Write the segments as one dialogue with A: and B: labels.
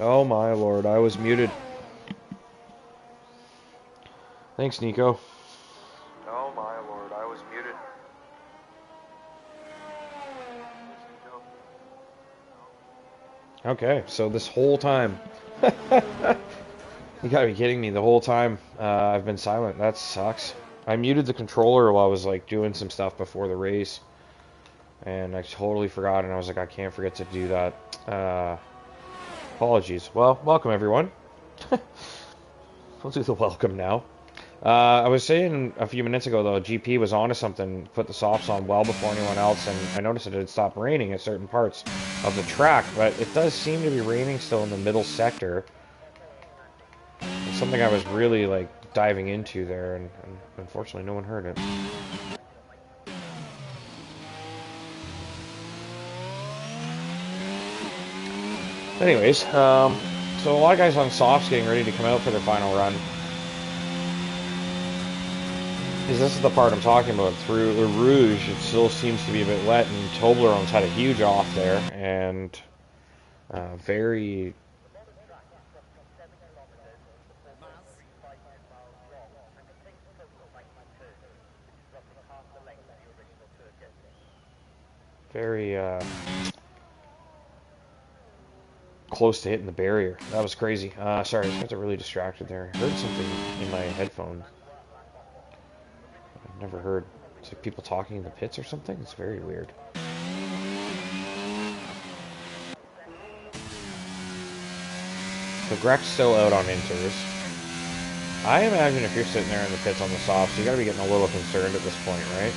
A: Oh my lord, I was muted. Thanks, Nico. Oh my lord, I was muted. Okay, so this whole time, you gotta be kidding me, the whole time I've been silent. That sucks. I muted the controller while I was like doing some stuff before the race, and I totally forgot, and I was like, I can't forget to do that. Apologies. Well, welcome everyone. We'll do the welcome now. I was saying a few minutes ago, though, GP was onto something, put the softs on well before anyone else, and I noticed it had stopped raining at certain parts of the track, but it does seem to be raining still in the middle sector. It's something I was really, like, diving into there, and unfortunately no one heard it. Anyways, so a lot of guys on softs getting ready to come out for their final run. This is the part I'm talking about. Through the Rouge, it still seems to be a bit wet, and Toblerone's had a huge off there, and very... very close to hitting the barrier. That was crazy. Sorry, I just got really distracted there. I heard something in my headphones. I've never heard. It's like people talking in the pits or something. It's very weird. So Greg's still out on inters. I imagine if you're sitting there in the pits on the softs, you gotta be getting a little concerned at this point, right?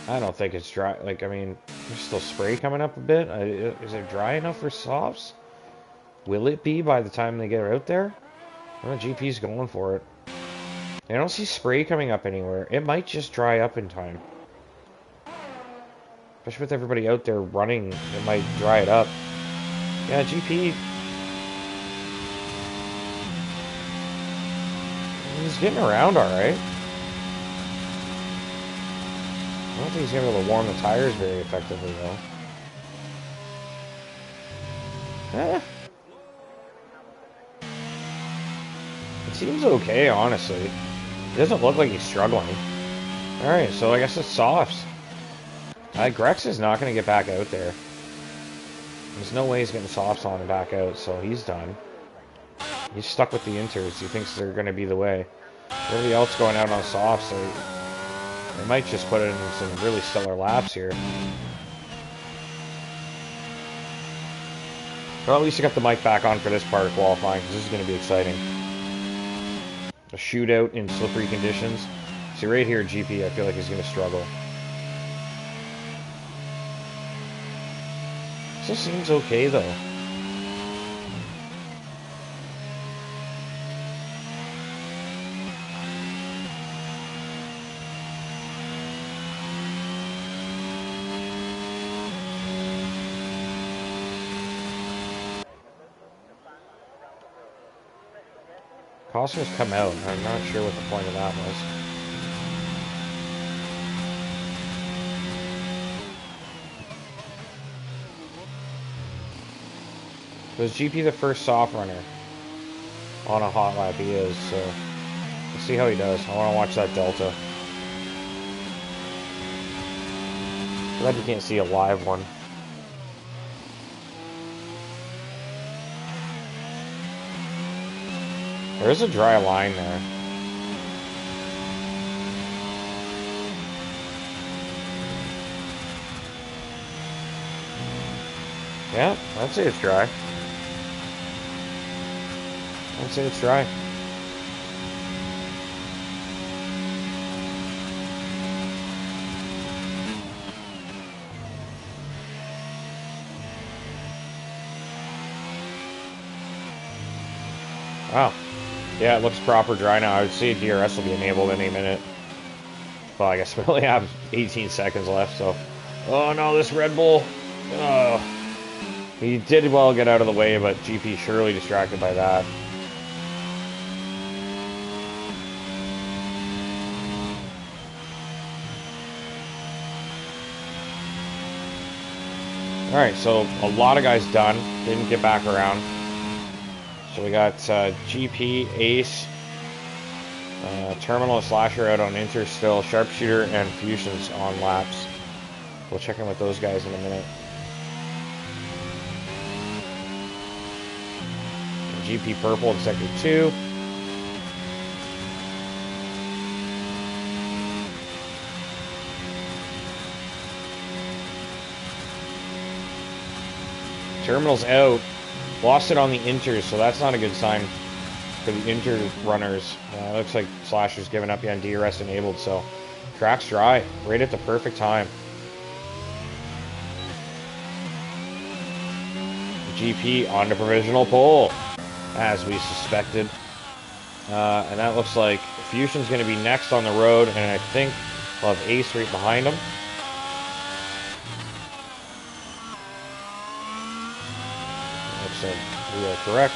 A: I don't think it's dry. Like, I mean, there's still spray coming up a bit. Is it dry enough for softs? Will it be by the time they get out there? Well, GP's going for it. I don't see spray coming up anywhere. It might just dry up in time. Especially with everybody out there running, it might dry it up. Yeah, GP... he's getting around alright. I don't think he's going to be able to warm the tires very effectively, though. It seems okay, honestly. It doesn't look like he's struggling. Alright, so I guess it's softs. Grex is not going to get back out there. There's no way he's getting softs on and back out, so he's done. He's stuck with the inters. He thinks they're going to be the way. Everybody else going out on softs, they might just put in some really stellar laps here. Well, at least you got the mic back on for this part of qualifying, because this is going to be exciting. A shootout in slippery conditions. See, right here, GP, I feel like he's going to struggle. This seems okay, though. Costner's come out. I'm not sure what the point of that was. Was GP the first soft runner on a hot lap? He is, so let's see how he does. I want to watch that delta. Glad you can't see a live one. There is a dry line there. Yeah, I'd say it's dry. I'd say it's dry. Wow. Yeah, it looks proper dry now. I would see DRS will be enabled any minute. Well, I guess we only have 18 seconds left, so... Oh no, this Red Bull! Oh. He did well get out of the way, but GP surely distracted by that. Alright, so a lot of guys done. Didn't get back around. So we got GP, Ace, Terminal, Slasher out on Inter still, Sharpshooter, and Fusions on laps. We'll check in with those guys in a minute. GP Purple in sector 2. Terminal's out. Lost it on the Inters, so that's not a good sign for the Inter runners. Looks like Slasher's giving up on DRS enabled, so track's dry. Right at the perfect time. GP on the provisional pole, as we suspected. And that looks like Fusion's going to be next on the road, and I think we'll have Ace right behind him. So we are correct.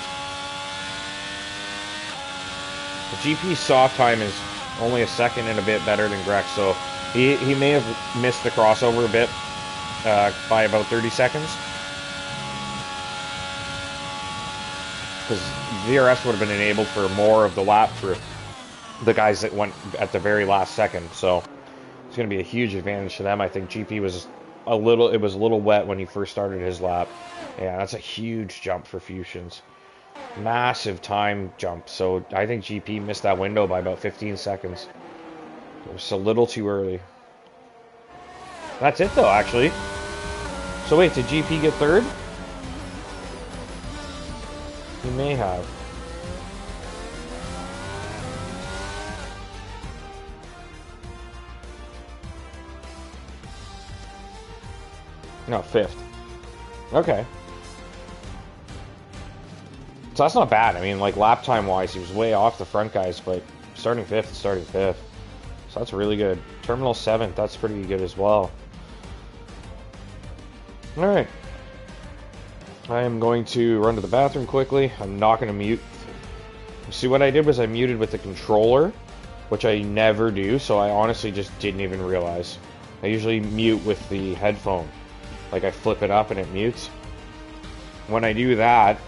A: The GP soft time is only a second and a bit better than Grex, so he may have missed the crossover a bit by about 30 seconds. Because DRS would have been enabled for more of the lap for the guys that went at the very last second, so it's going to be a huge advantage to them. I think GP was a little wet when he first started his lap. Yeah, that's a huge jump for Fusions. Massive time jump. So I think GP missed that window by about 15 seconds. It was a little too early. That's it though, actually. So wait, did GP get third? He may have. No, fifth. Okay. So that's not bad. I mean, like, lap time wise, he was way off the front guys, but starting fifth. So that's really good. Terminal 7th, that's pretty good as well. Alright. I am going to run to the bathroom quickly. I'm not going to mute. See, what I did was I muted with the controller, which I never do, so I honestly just didn't even realize. I usually mute with the headphone. Like, I flip it up and it mutes. When I do that,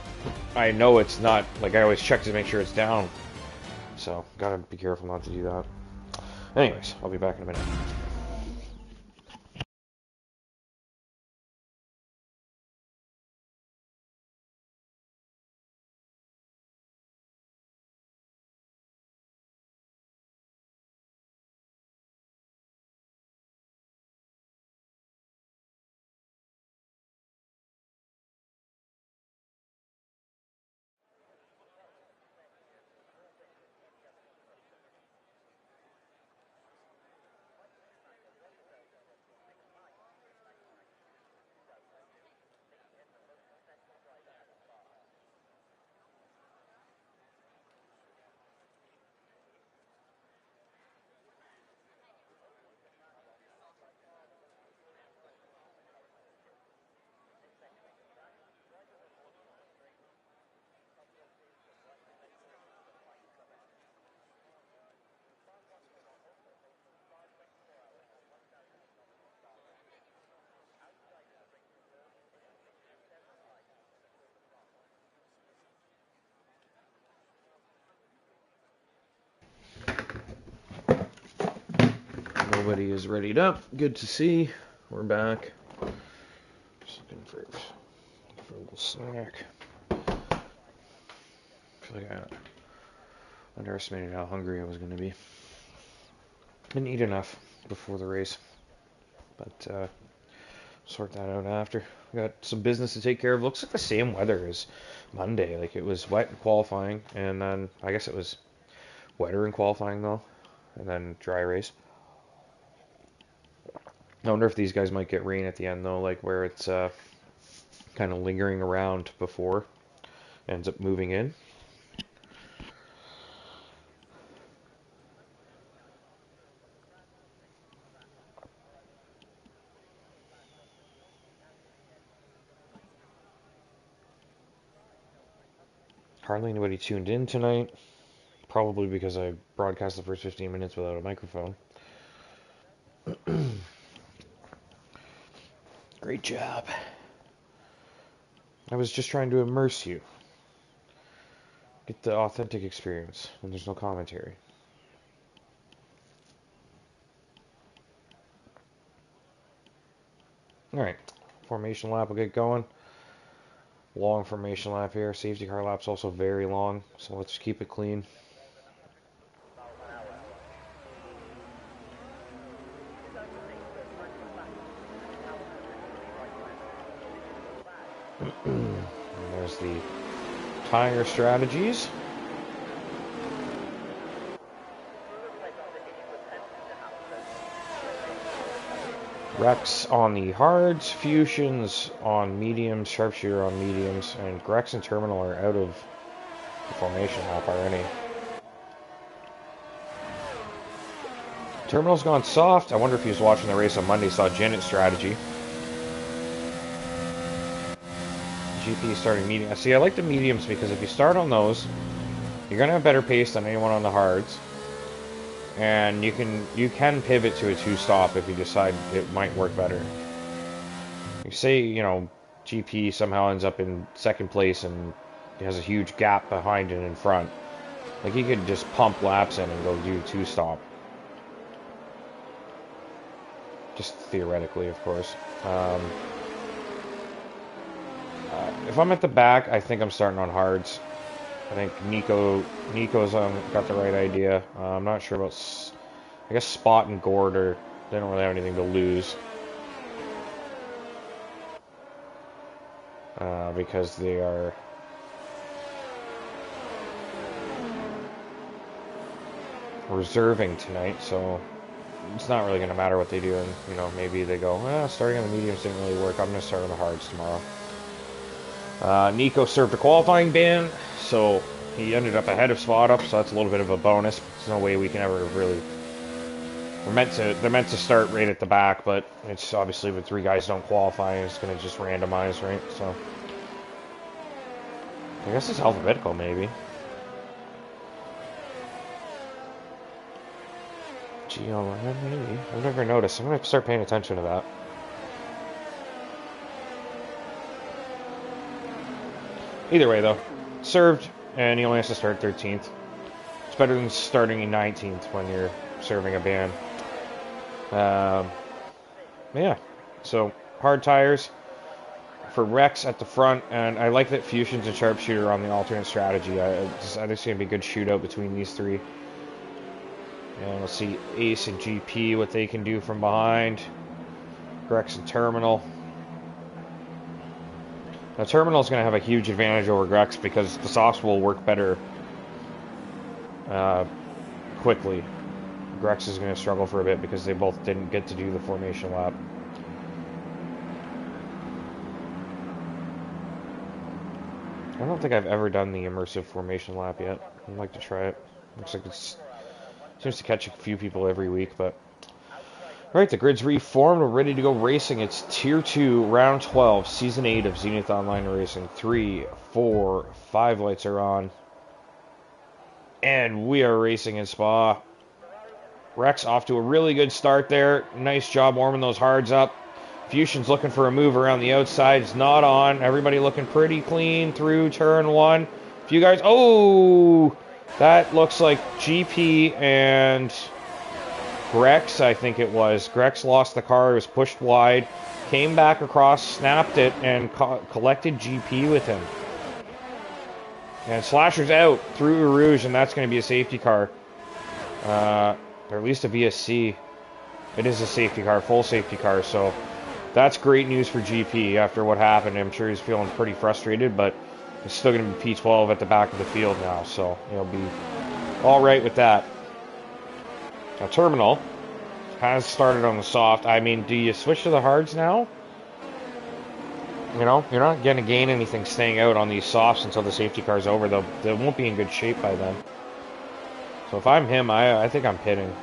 A: I know it's not, like, I always check to make sure it's down. So, gotta be careful not to do that. Anyways, I'll be back in a minute. Nobody is readied up. Good to see. We're back. Just looking for a little snack. I feel like I underestimated how hungry I was going to be. Didn't eat enough before the race, but sort that out after. We got some business to take care of. Looks like the same weather as Monday. Like, it was wet in qualifying, and then I guess it was wetter in qualifying though, and then dry race. I wonder if these guys might get rain at the end though, like where it's kind of lingering around before ends up moving in. Hardly anybody tuned in tonight. Probably because I broadcast the first 15 minutes without a microphone. Great job. I was just trying to immerse you. Get the authentic experience when there's no commentary. Alright, formation lap will get going. Long formation lap here. Safety car lap's also very long, so let's keep it clean. And there's the tire strategies. Rex on the hards, Fusions on mediums, Sharpshooter on mediums, and Grex and Terminal are out of the formation lap already. Terminal's gone soft. I wonder if he was watching the race on Monday, saw Zenith strategy. GP starting medium. See, I like the mediums because if you start on those, you're gonna have better pace than anyone on the hards. And you can pivot to a two-stop if you decide it might work better. You say, you know, GP somehow ends up in second place and has a huge gap behind and in front. Like, he could just pump laps in and go do two-stop. Just theoretically, of course. If I'm at the back, I think I'm starting on hards. I think Nico's got the right idea. I'm not sure about. I guess Spot and Gord they don't really have anything to lose because they are reserving tonight. So it's not really going to matter what they do. And you know, maybe they go, starting on the mediums didn't really work. I'm going to start on the hards tomorrow. Nico served a qualifying ban, so he ended up ahead of Spot Up, so that's a little bit of a bonus. There's no way we can ever really... They're meant to start right at the back, but it's obviously when three guys don't qualify, it's going to just randomize, right? So I guess it's alphabetical, maybe. Geo, maybe. I've never noticed. I'm going to start paying attention to that. Either way, though, served, and he only has to start 13th. It's better than starting in 19th when you're serving a ban. Yeah, so hard tires for Rex at the front, and I like that Fusions and Sharpshooter are on the alternate strategy. I think it's going to be a good shootout between these three. And we'll see Ace and GP, what they can do from behind. Grex and Terminal. Now, Terminal's going to have a huge advantage over Grex because the softs will work better quickly. Grex is going to struggle for a bit because they both didn't get to do the formation lap. I don't think I've ever done the immersive formation lap yet. I'd like to try it. Looks like it seems to catch a few people every week, but... Alright, the grid's reformed. We're ready to go racing. It's Tier 2, Round 12, Season 8 of Zenith Online Racing. 3, 4, 5 lights are on. And we are racing in Spa. Rex off to a really good start there. Nice job warming those hards up. Fusion's looking for a move around the outside. It's not on. Everybody looking pretty clean through turn 1. A few guys... Oh! That looks like GP and... Grex, I think it was. Grex lost the car, was pushed wide, came back across, snapped it, and collected GP with him. And Slasher's out through Rouge, and that's going to be a safety car. Or at least a VSC. It is a safety car, full safety car, so that's great news for GP after what happened. I'm sure he's feeling pretty frustrated, but it's still going to be P12 at the back of the field now, so he'll be all right with that. Now, Terminal has started on the soft. I mean, do you switch to the hards now? You know, you're not going to gain anything staying out on these softs until the safety car's over. They won't be in good shape by then. So if I'm him, I think I'm pitting.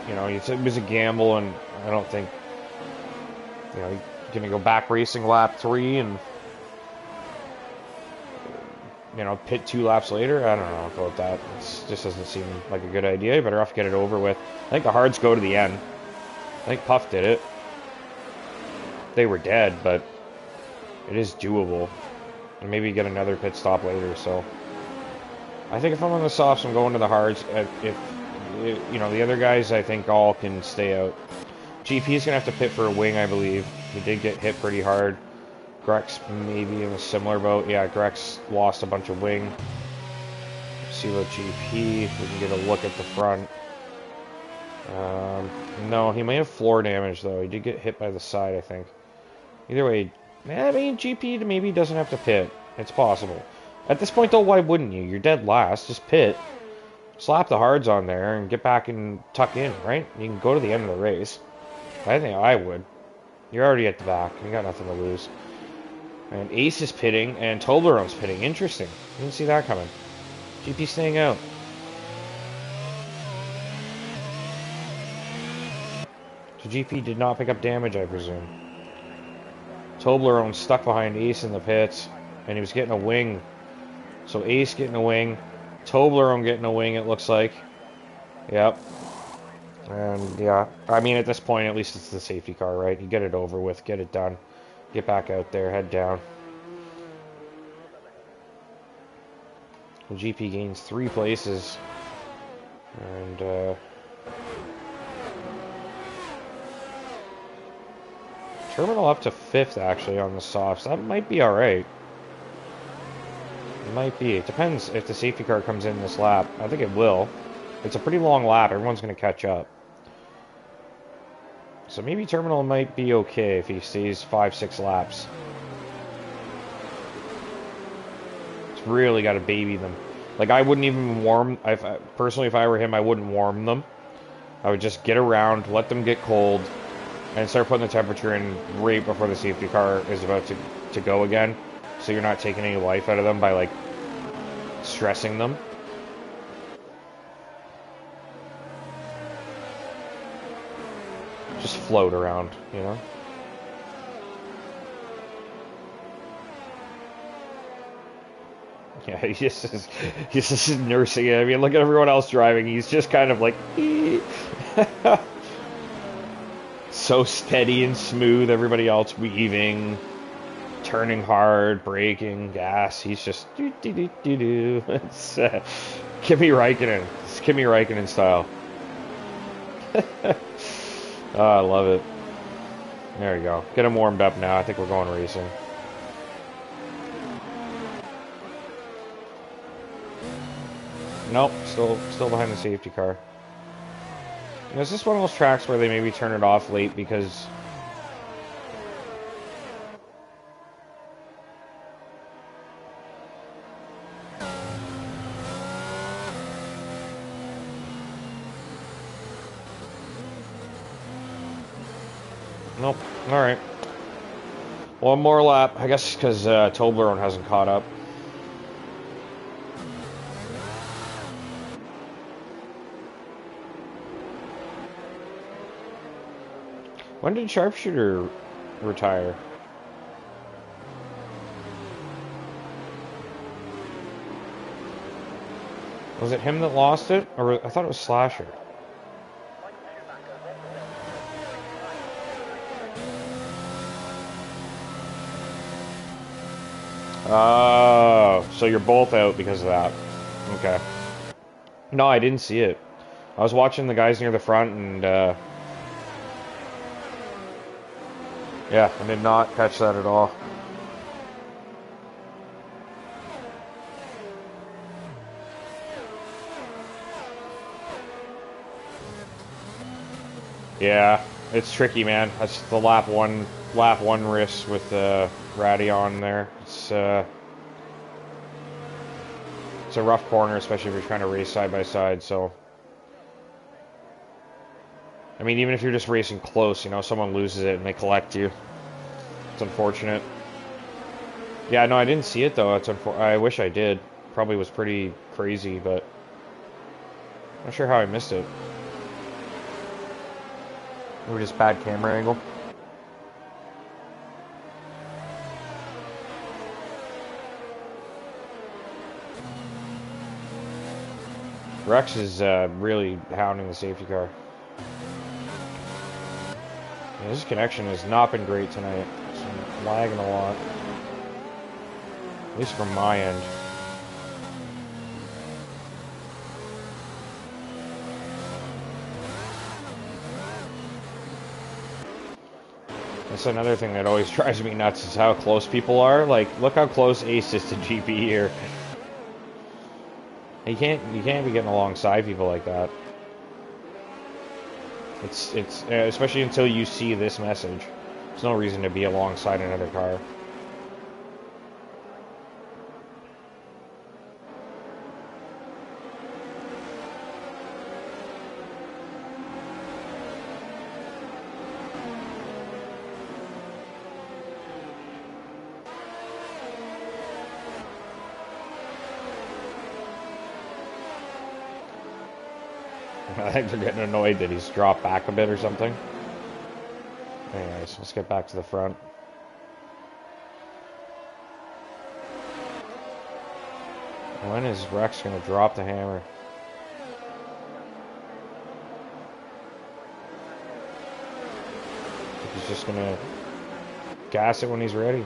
A: You know, it was a gamble, and I don't think, you know, you're going to go back racing lap 3 and, you know, pit 2 laps later. I don't know about that. It just doesn't seem like a good idea. You better off get it over with. I think the hards go to the end. I think Puff did it. They were dead, but it is doable. and maybe get another pit stop later. So I think if I'm on the softs, I'm going to the hards. If you know, the other guys, I think all can stay out. GP's gonna have to pit for a wing, I believe. He did get hit pretty hard. Grex maybe in a similar boat. Yeah, Grex lost a bunch of wing. Let's see what GP. We can get a look at the front. No, he may have floor damage though. He did get hit by the side, I think. Either way, I mean, GP maybe doesn't have to pit. It's possible. At this point though, why wouldn't you? You're dead last. Just pit. Slap the hards on there and get back and tuck in, right? You can go to the end of the race. I think I would. You're already at the back. You got nothing to lose. And Ace is pitting, and Toblerone's pitting. Interesting. Didn't see that coming. GP staying out. So GP did not pick up damage, I presume. Toblerone stuck behind Ace in the pits, and he was getting a wing. So Ace getting a wing. Toblerone getting a wing, it looks like. Yep. And yeah, I mean, at this point, at least it's the safety car, right? You get it over with, get it done. Get back out there, head down. GP gains 3 places. And, Terminal up to 5th, actually, on the softs. That might be alright. It might be. It depends if the safety car comes in this lap. I think it will. It's a pretty long lap. Everyone's going to catch up. So maybe Terminal might be okay if he stays 5-6 laps. It's really got to baby them. Like, I wouldn't even warm... personally, if I were him, I wouldn't warm them. I would just get around, let them get cold, and start putting the temperature in right before the safety car is about to go again. So you're not taking any life out of them by, like, stressing them. Just float around, you know? Yeah, he's just nursing it. I mean, look at everyone else driving. He's just kind of like... so steady and smooth. Everybody else weaving, turning hard, braking, gas. He's just... It's Kimi Räikkönen. It's Kimi Räikkönen style. Oh, I love it. There you go. Get him warmed up now. I think we're going racing. Nope, still behind the safety car. You know, is this one of those tracks where they maybe turn it off late because... Nope. Alright. One more lap. I guess because Toblerone hasn't caught up. When did Sharpshooter retire? Was it him that lost it? Or I thought it was Slasher. Oh, so you're both out because of that. Okay. No, I didn't see it. I was watching the guys near the front and, yeah, I did not catch that at all. Yeah, it's tricky, man. That's the lap one risk with Ratty on there. It's a rough corner, especially if you're trying to race side by side. So, I mean, even if you're just racing close, you know, someone loses it and they collect you. It's unfortunate. Yeah, no, I didn't see it though. I wish I did. Probably was pretty crazy, but I'm not sure how I missed it. Or just bad camera angle. Rex is really hounding the safety car. Yeah, his connection has not been great tonight. It's lagging a lot. At least from my end. That's another thing that always drives me nuts is how close people are. Like, look how close Ace is to GP here. You can't be getting alongside people like that. It's especially until you see this message. There's no reason to be alongside another car. I think they're getting annoyed that he's dropped back a bit or something. Anyways, let's get back to the front. When is Rex going to drop the hammer? He's just going to gas it when he's ready.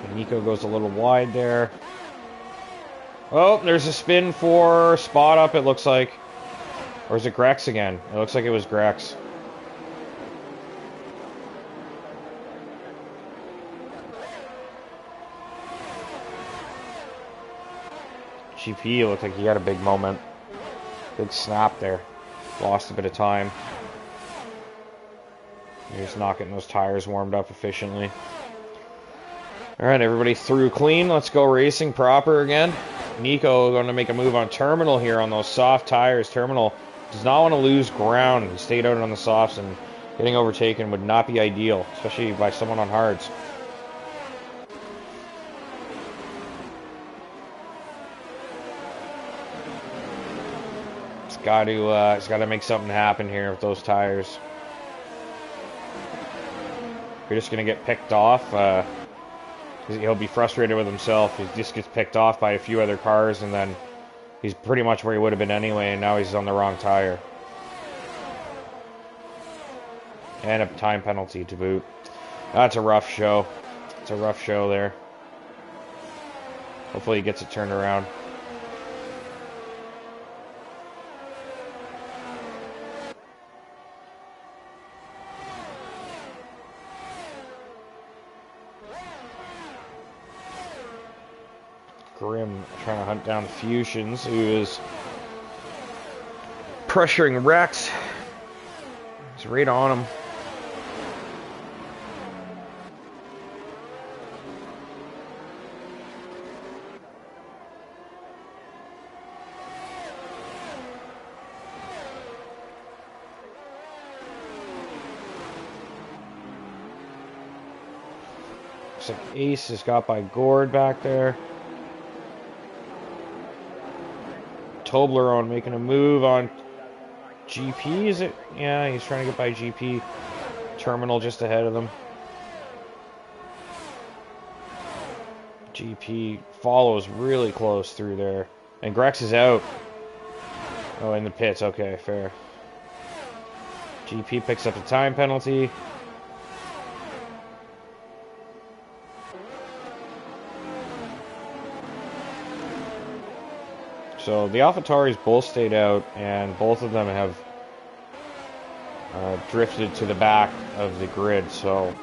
A: And Nico goes a little wide there. Oh, there's a spin for spot up, it looks like. Or is it Grex again? It looks like it was Grex. GP looked like he had a big moment. Big snap there. Lost a bit of time. You're just not getting those tires warmed up efficiently. Alright, everybody through clean. Let's go racing proper again. Nico going to make a move on Terminal here on those soft tires. Terminal does not want to lose ground. He stayed out on the softs, and getting overtaken would not be ideal, especially by someone on hards. He's got to make something happen here with those tires. You're just going to get picked off. He'll be frustrated with himself. He just gets picked off by a few other cars, and then he's pretty much where he would have been anyway, and now he's on the wrong tire. And a time penalty to boot. That's a rough show. It's a rough show there. Hopefully he gets it turned around. Grim trying to hunt down Fusions, who is pressuring Rex. He's right on him. Looks like Ace is got by Gord back there. Toblerone making a move on GP, is it? Yeah, he's trying to get by GP. Terminal just ahead of them. GP follows really close through there. And Grex is out. Oh, in the pits. Okay, fair. GP picks up the time penalty. So the AlphaTauris both stayed out, and both of them have drifted to the back of the grid. So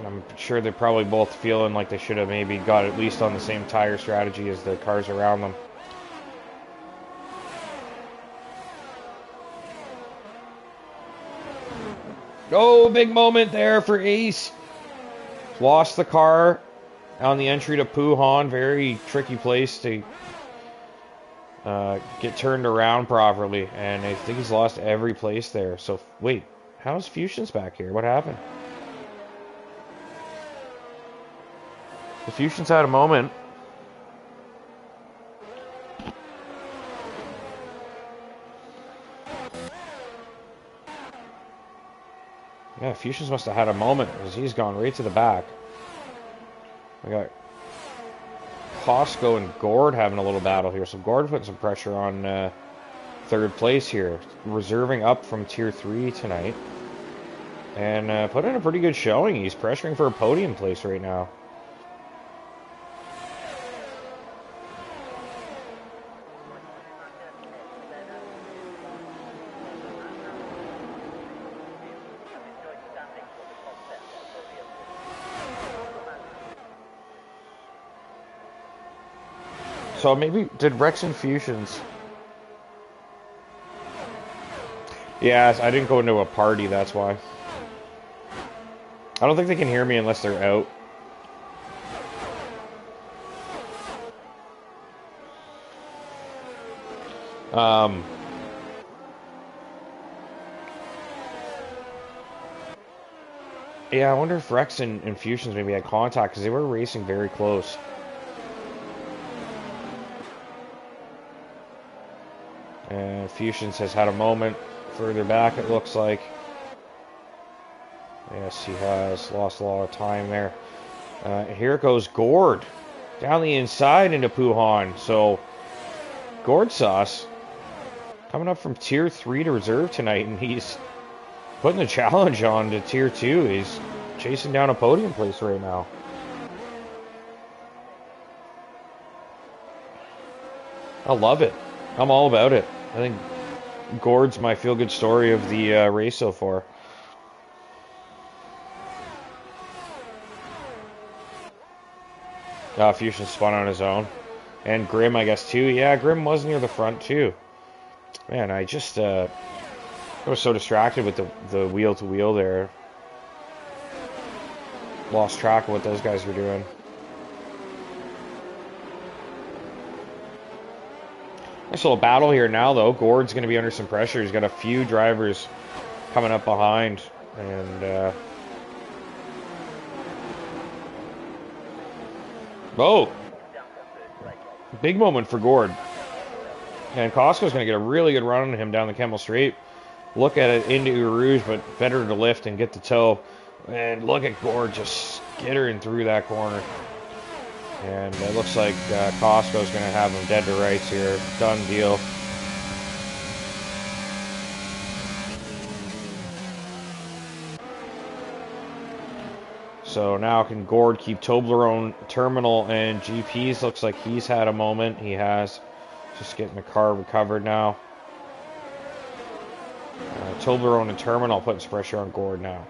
A: I'm sure they're probably both feeling like they should have maybe got at least on the same tire strategy as the cars around them. Oh, big moment there for Ace. Lost the car on the entry to Puhan. Very tricky place to get turned around properly, and I think he's lost every place there. So wait, how's Fusions back here? What happened? The Fusions had a moment. Yeah, Fusions must have had a moment because he's gone right to the back. We got Costco and Gord having a little battle here. So Gord putting some pressure on third place here. Reserving up from Tier 3 tonight. and put in a pretty good showing. He's pressuring for a podium place right now. So maybe, did Rex Infusions? Yeah, I didn't go into a party, that's why. I don't think they can hear me unless they're out. Yeah, I wonder if Rex and Infusions maybe had contact, because they were racing very close. And Infusions has had a moment further back, it looks like. Yes, he has lost a lot of time there. Here goes Gord down the inside into Puhan. So Gord sauce coming up from tier 3 to reserve tonight, and he's putting the challenge on to tier 2. He's chasing down a podium place right now. I love it. I'm all about it. I think Gord's my feel-good story of the race so far. Fusion spun on his own. And Grim, I guess, too. Yeah, Grim was near the front, too. Man, I just I was so distracted with the wheel-to-wheel there. Lost track of what those guys were doing. Nice little battle here now, though. Gord's going to be under some pressure. He's got a few drivers coming up behind. And, oh! Big moment for Gord. And Costco's going to get a really good run on him down the Kemmel Straight. Look at it into Rouge, but better to lift and get the toe. And look at Gord just skittering through that corner. And it looks like Costco's going to have him dead to rights here. Done deal. So now can Gord keep Toblerone, Terminal, and GPs? Looks like he's had a moment. He has. Just getting the car recovered now. Toblerone and Terminal putting some pressure on Gord now.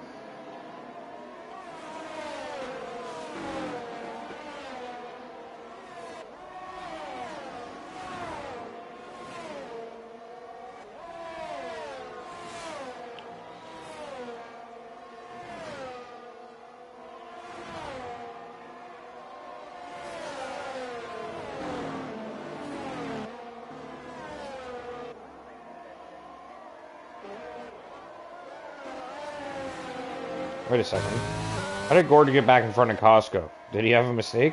A: Wait a second. How did Gord get back in front of Costco? Did he have a mistake?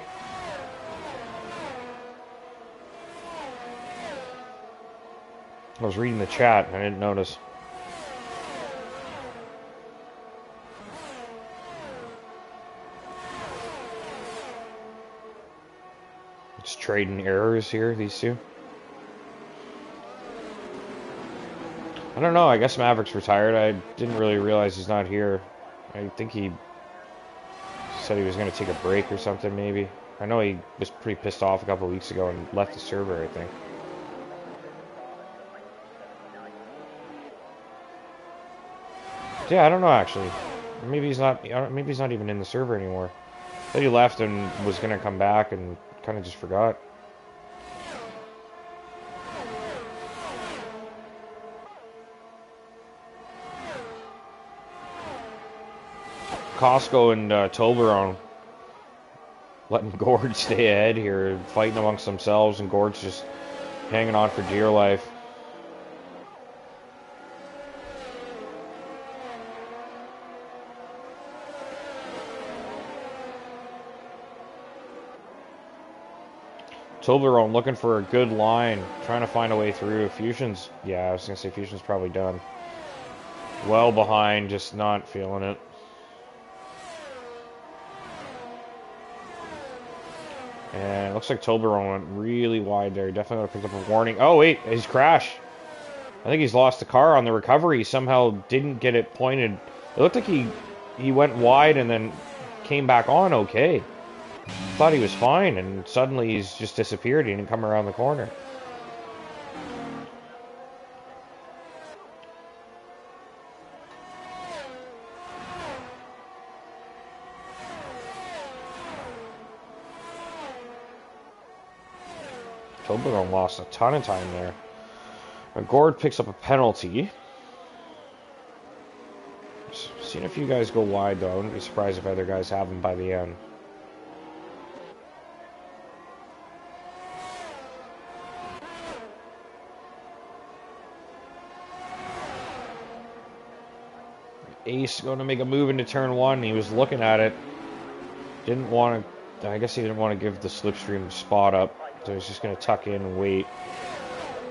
A: I was reading the chat and I didn't notice. It's trading errors here, these two. I don't know, I guess Maverick's retired. I didn't really realize he's not here. I think he said he was going to take a break or something, maybe. I know he was pretty pissed off a couple of weeks ago and left the server, I think. Yeah, I don't know, actually. Maybe he's not even in the server anymore. I thought he left and was going to come back and kind of just forgot. Costco and Toblerone letting Gord stay ahead here, fighting amongst themselves, and Gord's just hanging on for dear life. Toblerone looking for a good line, trying to find a way through. Fusion's, yeah, I was going to say Fusion's probably done. Well behind, just not feeling it. And it looks like Toblerone went really wide there. Definitely would have picked up a warning. Oh, wait, he's crashed. I think he's lost the car on the recovery. He somehow didn't get it pointed It looked like he went wide and then came back on okay. Thought he was fine, and suddenly he's just disappeared. He didn't come around the corner. Toblerone lost a ton of time there. Gord picks up a penalty. Seen a few guys go wide, though. I wouldn't be surprised if other guys have them by the end. Ace going to make a move into turn one. He was looking at it. Didn't want to... I guess he didn't want to give the slipstream spot up. So he's just going to tuck in and wait.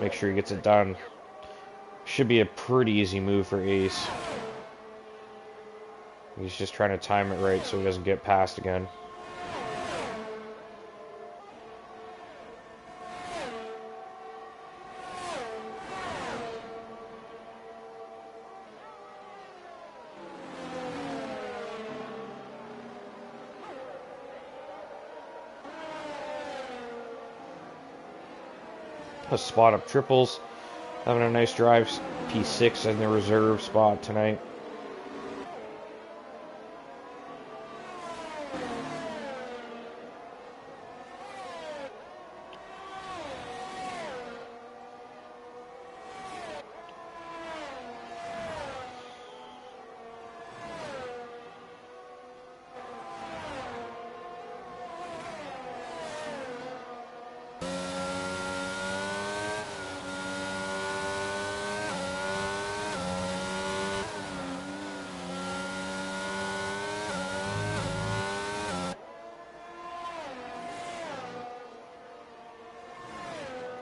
A: Make sure he gets it done. Should be a pretty easy move for Ace. He's just trying to time it right so he doesn't get past again. A spot up triples. Having a nice drive. P6 in the reserve spot tonight.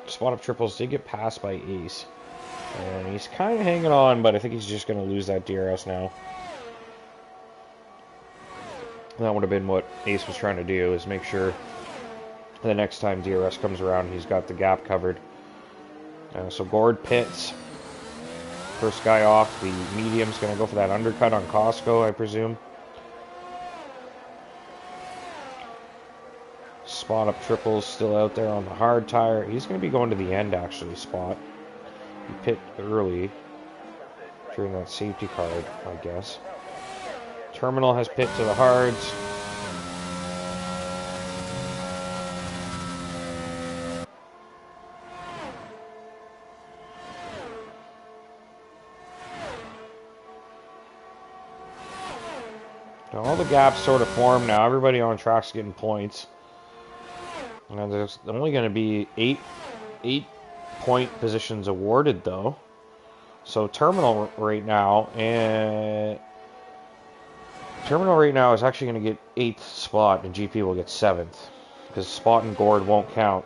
A: Spot up triples did get passed by Ace. And he's kind of hanging on, but I think he's just going to lose that DRS now. That would have been what Ace was trying to do, is make sure the next time DRS comes around, he's got the gap covered. So Gord pits. First guy off. The medium's going to go for that undercut on Costco, I presume. Spot up triples still out there on the hard tire. He's going to be going to the end, actually, Spot. He pit early during that safety card, I guess. Terminal has pit to the hards. Now all the gaps sort of form now. Everybody on track's getting points. And there's only going to be eight point positions awarded, though. So Terminal right now is actually going to get 8th spot, and GP will get 7th, because Spot and Gord won't count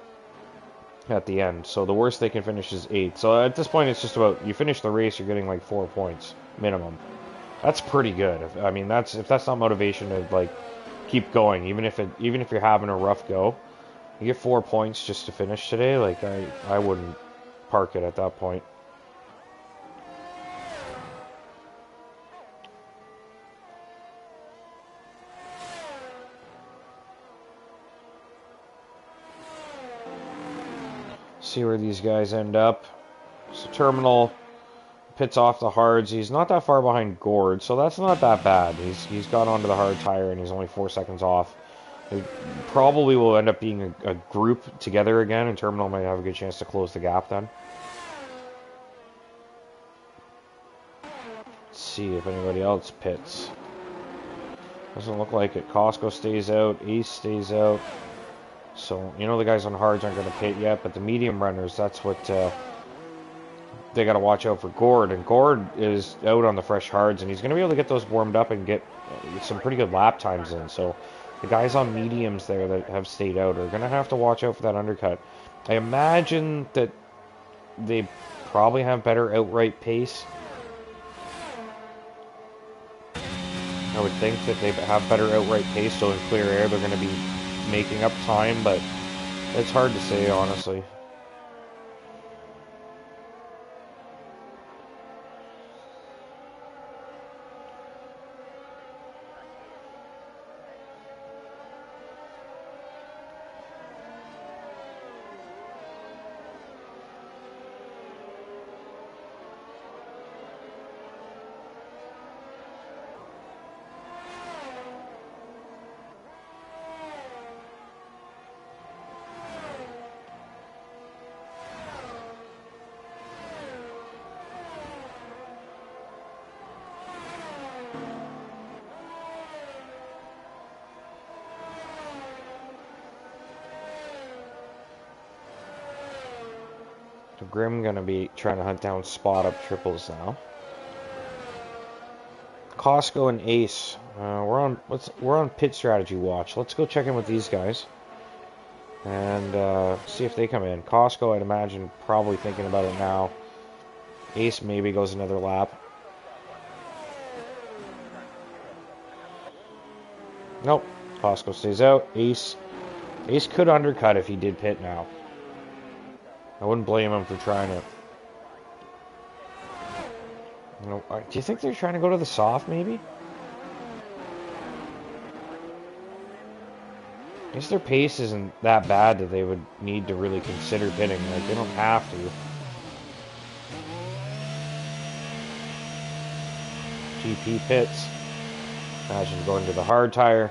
A: at the end. So the worst they can finish is 8th. So at this point, it's just about, you finish the race, you're getting like 4 points minimum. That's pretty good. I mean, if that's not motivation to like keep going, even if you're having a rough go. You get 4 points just to finish today. Like, I wouldn't park it at that point. See where these guys end up. So Terminal pits off the hards. He's not that far behind Gord, so that's not that bad. He's got onto the hard tire and he's only 4 seconds off. It probably will end up being a group together again, and Terminal might have a good chance to close the gap then. Let's see if anybody else pits. Doesn't look like it. Costco stays out. Ace stays out. So, you know, the guys on hards aren't going to pit yet, but the medium runners, that's what they got to watch out for Gord. And Gord is out on the fresh hards, and he's going to be able to get those warmed up and get some pretty good lap times in. So the guys on mediums there that have stayed out are going to have to watch out for that undercut. I imagine that they probably have better outright pace. I would think that they have better outright pace, so in clear air they're going to be making up time, but it's hard to say, honestly. Grim gonna be trying to hunt down spot up triples now. Costco and Ace. We're on pit strategy watch. Let's go check in with these guys and see if they come in. Costco, I'd imagine, probably thinking about it now. Ace maybe goes another lap. Nope. Costco stays out. Ace could undercut if he did pit now. I wouldn't blame him for trying it. Do you think they're trying to go to the soft, maybe? I guess their pace isn't that bad that they would need to really consider pitting. Like, they don't have to. GP pits. Imagine going to the hard tire.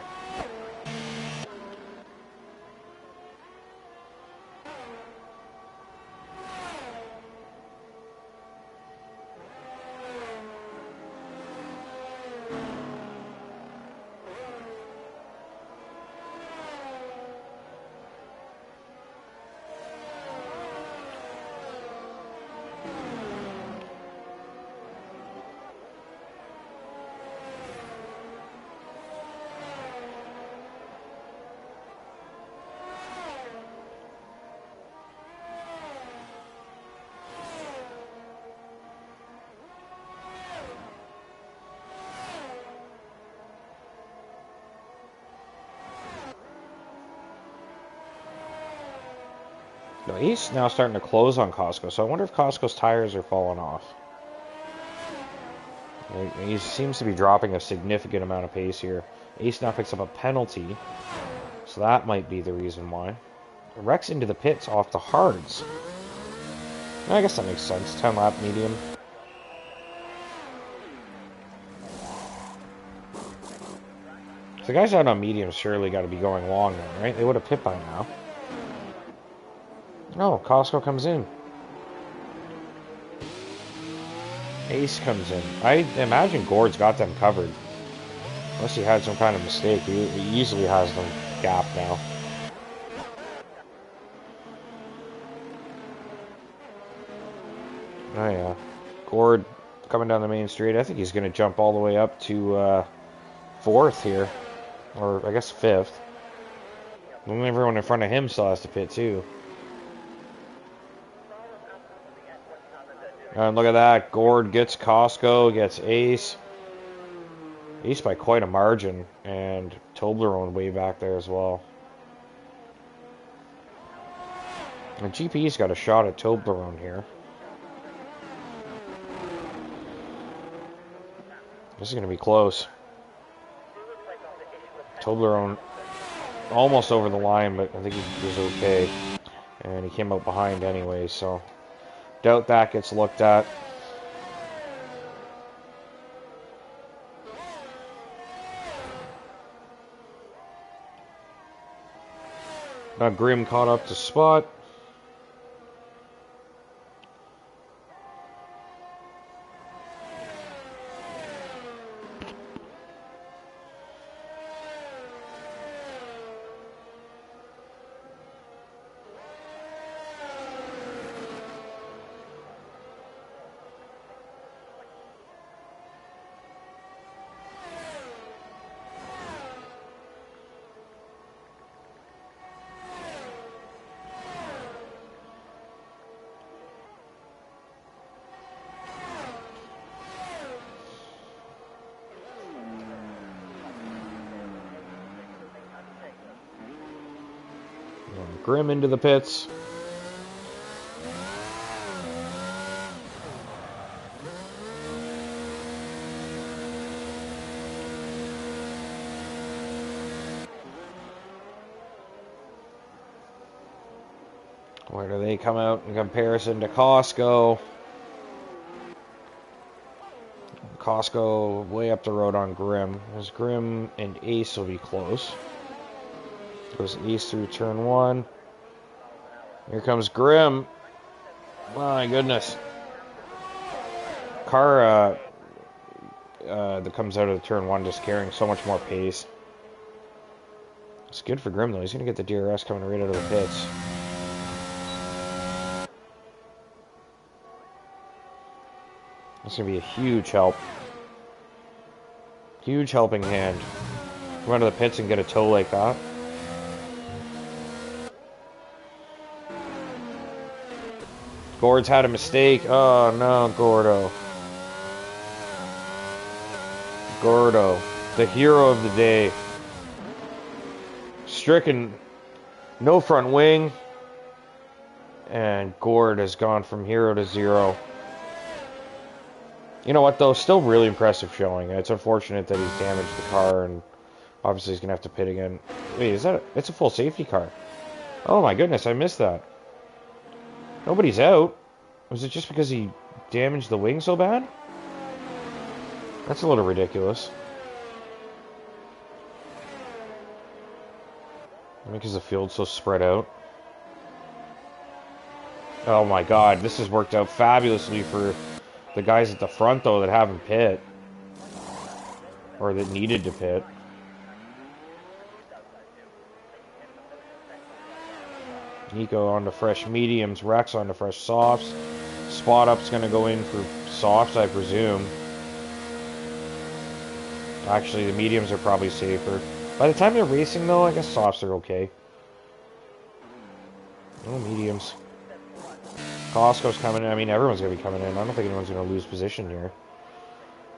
A: No, he's now starting to close on Costco, so I wonder if Costco's tires are falling off. He seems to be dropping a significant amount of pace here. Ace now picks up a penalty, so that might be the reason why. Rex into the pits off the hards. I guess that makes sense. 10 lap medium. So the guys out on mediums surely got to be going long then, right? They would have pit by now. No, Costco comes in. Ace comes in. I imagine Gord's got them covered. Unless he had some kind of mistake. He easily has them gapped now. Oh yeah. Gord coming down the main street. I think he's going to jump all the way up to 4th here. Or I guess 5th. And everyone in front of him still has to pit too. And look at that. Gord gets Costco, gets Ace. Ace by quite a margin. And Toblerone way back there as well. And GP's got a shot at Toblerone here. This is going to be close. Toblerone almost over the line, but I think he was okay. And he came out behind anyway, so... doubt that gets looked at. Now Grim caught up to Spot. Grim into the pits. Where do they come out in comparison to Costco? Costco way up the road on Grim. As Grim and Ace will be close. Goes Ace through turn 1. Here comes Grim. My goodness. Car that comes out of the turn 1 just carrying so much more pace. It's good for Grim though. He's going to get the DRS coming right out of the pits. That's going to be a huge help. Huge helping hand. Run to the pits and get a tow like that. Gord's had a mistake. Oh no, Gordo. Gordo, the hero of the day. Stricken, no front wing. And Gord has gone from hero to zero. You know what though? Still really impressive showing. It's unfortunate that he's damaged the car and obviously he's going to have to pit again. Wait, is that it's a full safety car? Oh my goodness, I missed that. Nobody's out. Was it just because he damaged the wing so bad? That's a little ridiculous. Because the field's so spread out. Oh my god, this has worked out fabulously for the guys at the front though that haven't pit. Or that needed to pit. Nico on the fresh mediums, Rex on the fresh softs. Spot up's going to go in for softs, I presume. Actually, the mediums are probably safer. By the time they're racing, though, I guess softs are okay. No mediums. Costco's coming in. I mean, everyone's going to be coming in. I don't think anyone's going to lose position here.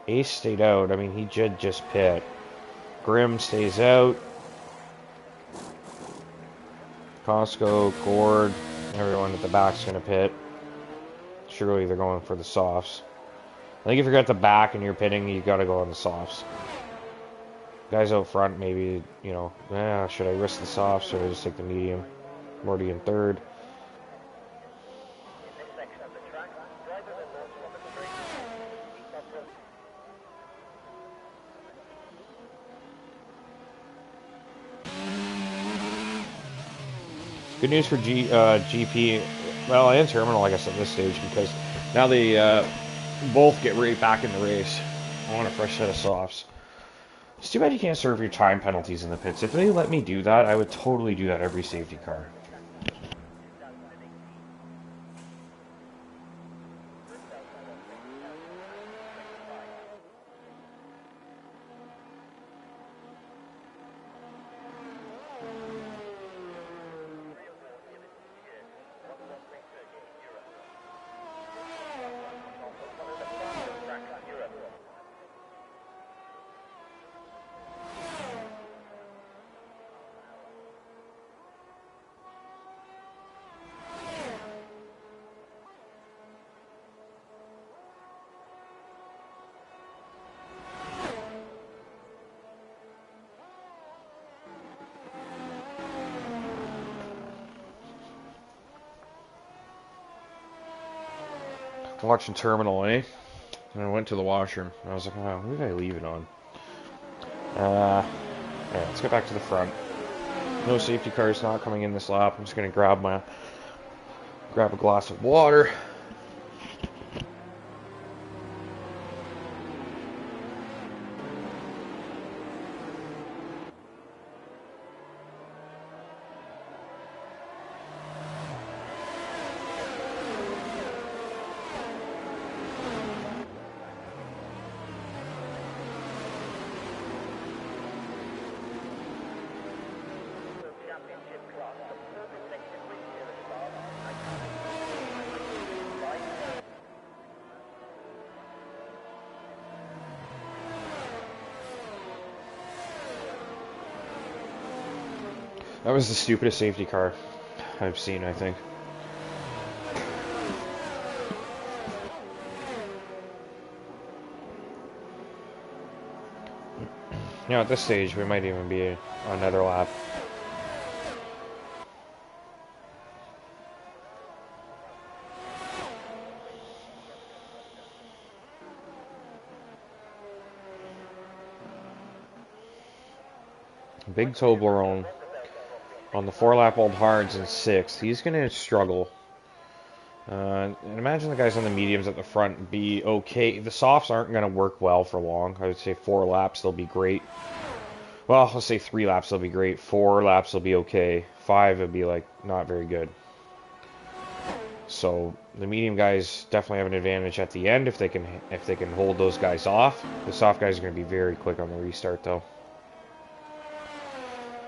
A: Ace stayed out. I mean, he did just pit. Grim stays out. Costco, Gord, everyone at the back's going to pit. Surely they're going for the softs. I think if you're at the back and you're pitting, you got to go on the softs. Guys out front, maybe, you know, should I risk the softs or should I just take the medium? I'm already in third. Good news for GP, well, and Terminal, I guess, at this stage, because now they both get right back in the race. I want a fresh set of softs. It's too bad you can't serve your time penalties in the pits. If they let me do that, I would totally do that every safety car. Watching Terminal, eh? And I went to the washroom. And I was like, oh, who did I leave it on? Yeah, let's get back to the front. No safety cars not coming in this lap. I'm just gonna grab a glass of water. That was the stupidest safety car I've seen, I think. You know, at this stage, we might even be on another lap. Big Toblerone on the 4-lap old hards in 6th. He's going to struggle. And imagine the guys on the mediums at the front be okay. The softs aren't going to work well for long. I would say 4 laps, they'll be great. Well, let's say 3 laps, they'll be great. 4 laps, they'll be okay. 5, it'll be like not very good. So the medium guys definitely have an advantage at the end if they can hold those guys off. The soft guys are going to be very quick on the restart though.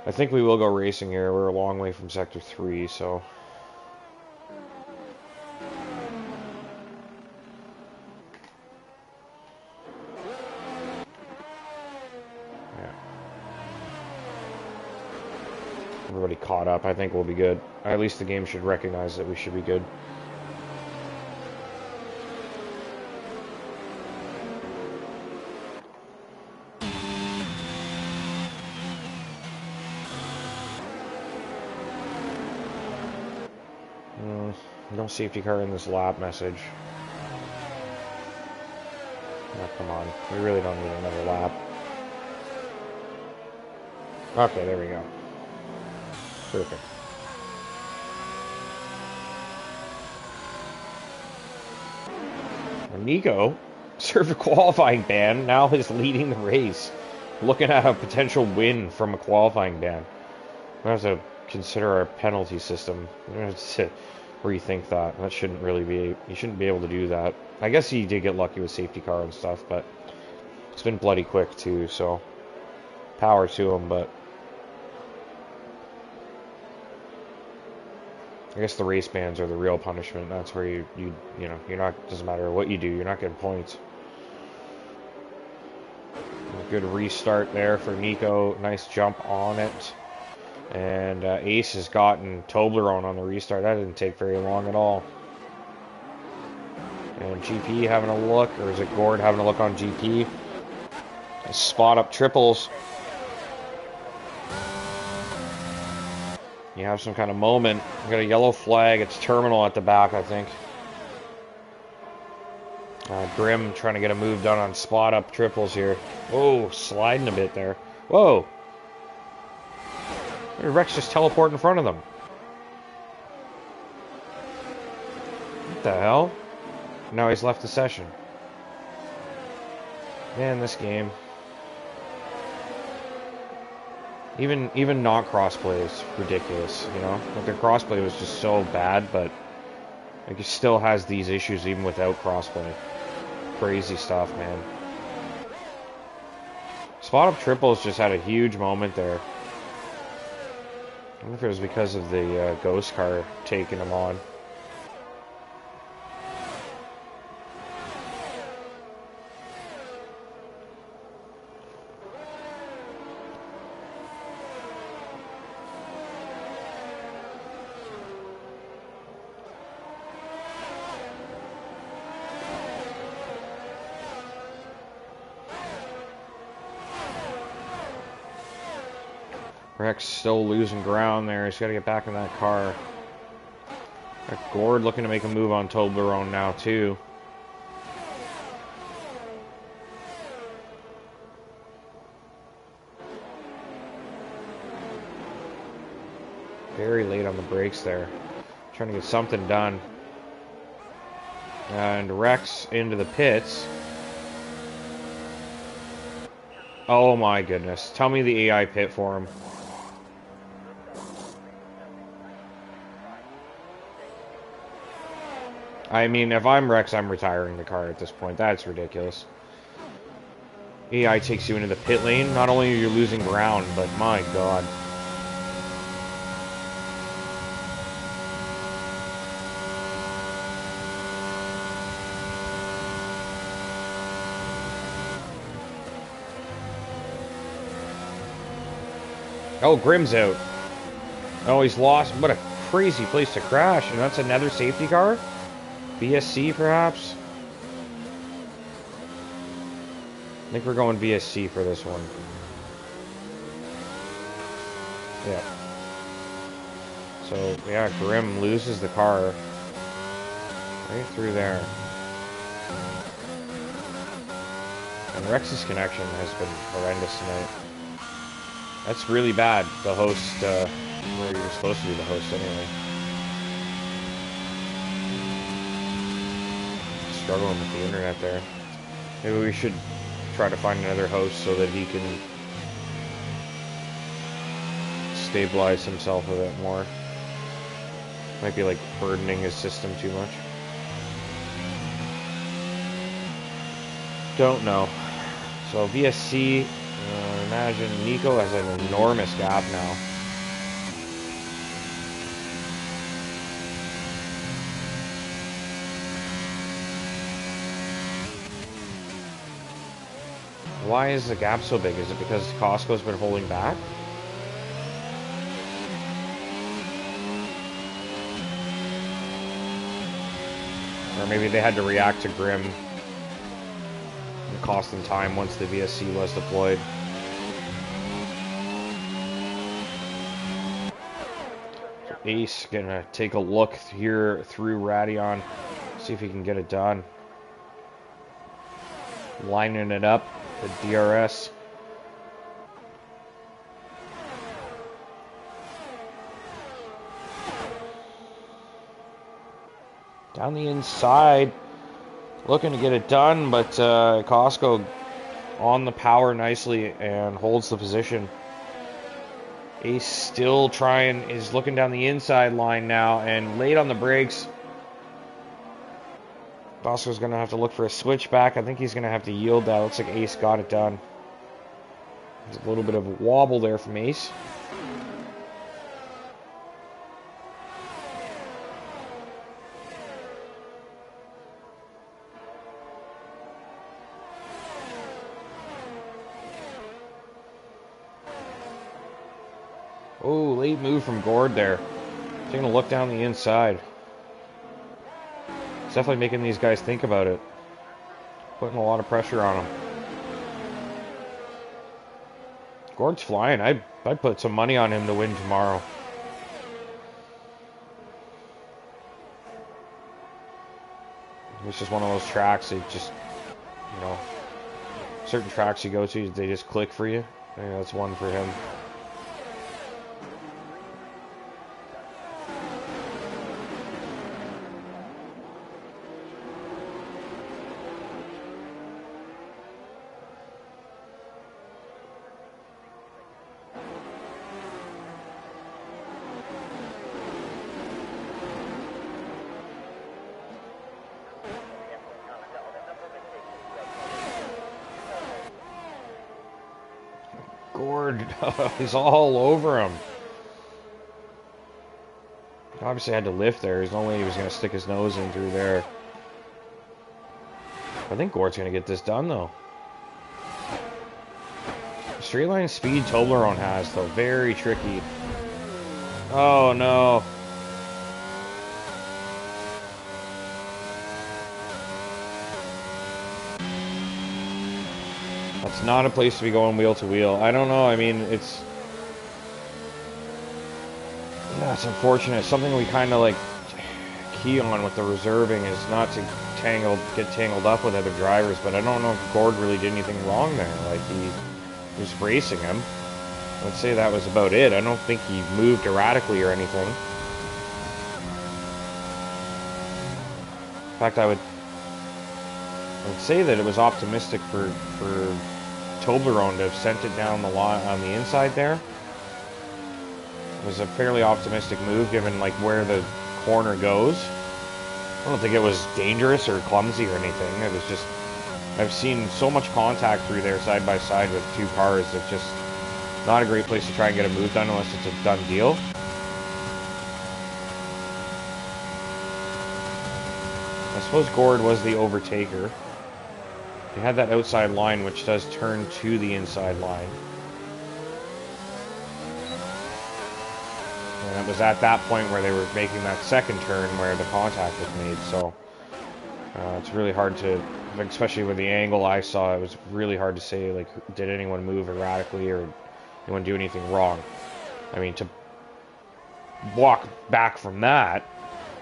A: I think we will go racing here. We're a long way from sector 3, so yeah. Everybody caught up. I think we'll be good. At least the game should recognize that we should be good. No safety car in this lap message. Oh, come on. We really don't need another lap. Okay, there we go. Perfect. And Nico served a qualifying ban, now is leading the race. Looking at a potential win from a qualifying ban. We have to consider our penalty system. We have to rethink that. That shouldn't really be, you shouldn't be able to do that. I guess he did get lucky with safety car and stuff, but it's been bloody quick too, so power to him, but I guess the race bans are the real punishment. That's where you know, you're not, doesn't matter what you do, you're not getting points. A good restart there for Nico. Nice jump on it. And Ace has gotten Toblerone on the restart. That didn't take very long at all. And GP having a look, or is it Gord having a look on GP? Spot up triples. You have some kind of moment. You got a yellow flag. It's terminal at the back, I think. Grim trying to get a move done on spot up triples here. Oh, sliding a bit there. Whoa. Rex just teleport in front of them. What the hell? Now he's left the session. Man, this game. Even not crossplay is ridiculous, you know? Like, their crossplay was just so bad, but like, it still has these issues even without crossplay. Crazy stuff, man. Spot up triples just had a huge moment there. I wonder if it was because of the ghost car taking him on. Rex still losing ground there. He's got to get back in that car. Gord looking to make a move on Toblerone now, too. Very late on the brakes there. Trying to get something done. And Rex into the pits. Oh my goodness. Tell me the AI pit for him. I mean, if I'm Rex, I'm retiring the car at this point. That's ridiculous. AI takes you into the pit lane. Not only are you losing ground, but my god. Oh, Grim's out. Oh, he's lost. What a crazy place to crash. And that's another safety car? VSC, perhaps? I think we're going VSC for this one. Yeah. So, yeah, Grim loses the car. Right through there. And Rex's connection has been horrendous tonight. That's really bad. The host, where you're supposed to be the host anyway. Struggling with the internet there. Maybe we should try to find another host so that he can stabilize himself a bit more. Might be like burdening his system too much. Don't know. So VSC, imagine Nico has an enormous gap now. Why is the gap so big? Is it because Costco's been holding back? Or maybe they had to react to Grim and cost them time once the VSC was deployed. So Ace gonna take a look here through Radeon, see if he can get it done. Lining it up, the DRS. Down the inside, looking to get it done, but Costco on the power nicely and holds the position. Ace still trying, is looking down the inside line now and late on the brakes. Costco's going to have to look for a switchback. I think he's going to have to yield that. Looks like Ace got it done. There's a little bit of a wobble there from Ace. Oh, late move from Gord there. Taking a look down the inside. It's definitely making these guys think about it. Putting a lot of pressure on them. Gord's flying. I'd put some money on him to win tomorrow. It's just one of those tracks that just, you know, certain tracks you go to, they just click for you. I think that's one for him. Gord, he's all over him. Obviously had to lift there. There's no way he was going to stick his nose in through there. I think Gord's going to get this done, though. Straight line speed Toblerone has, though. Very tricky. Oh, no. That's not a place to be going wheel to wheel. I don't know. I mean, it's... yeah, it's unfortunate. Something we kind of, like, key on with the reserving is not to get tangled up with other drivers, but I don't know if Gord really did anything wrong there. Like, he was racing him. Let's say that was about it. I don't think he moved erratically or anything. In fact, I would say that it was optimistic for Toblerone to have sent it down the line on the inside there. It was a fairly optimistic move given like where the corner goes. I don't think it was dangerous or clumsy or anything. It was just, I've seen so much contact through there side by side with two cars. It's just not a great place to try and get a move done unless it's a done deal. I suppose Gord was the overtaker. He had that outside line, which does turn to the inside line. And it was at that point where they were making that second turn where the contact was made. So it's really hard to, especially with the angle I saw, it was really hard to say, like, did anyone move erratically or anyone do anything wrong? I mean, to walk back from that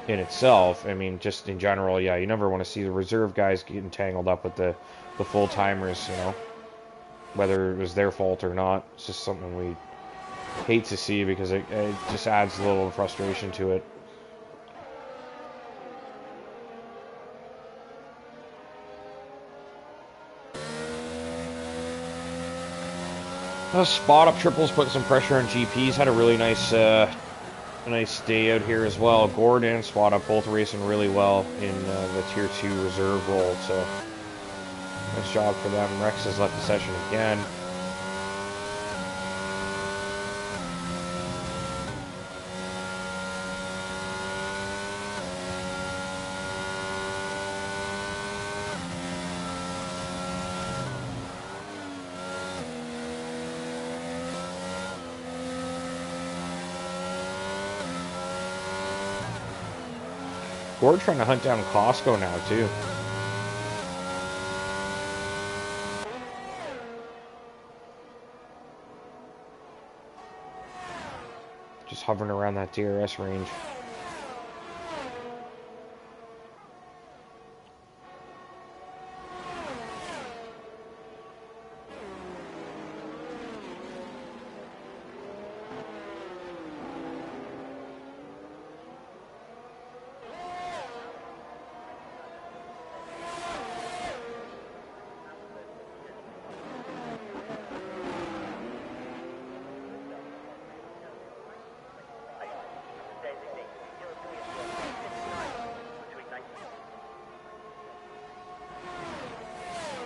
A: in itself, I mean, just in general, yeah, you never want to see the reserve guys getting tangled up with the full-timers, you know, whether it was their fault or not. It's just something we hate to see because it just adds a little frustration to it. Those spot-up triples put some pressure on GPs. Had a really nice a nice day out here as well. Gord and Spot Up both racing really well in the Tier 2 reserve role, so nice job for them. Rex has left the session again. Gord trying to hunt down Costco now, too. Just hovering around that DRS range.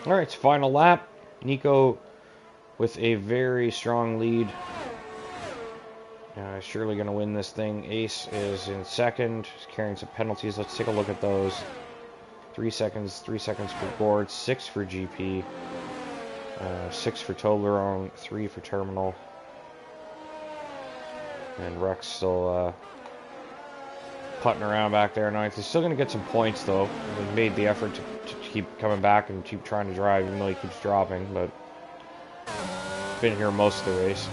A: Alright, final lap. Nico with a very strong lead. Surely going to win this thing. Ace is in second. He's carrying some penalties. Let's take a look at those. 3 seconds. 3 seconds for Gord. 6 for GP. 6 for Toblerone. 3 for Terminal. And Rex still putting around back there. Ninth. He's still going to get some points, though. He made the effort to keep coming back and keep trying to drive, even though he keeps dropping, but been here most of the race.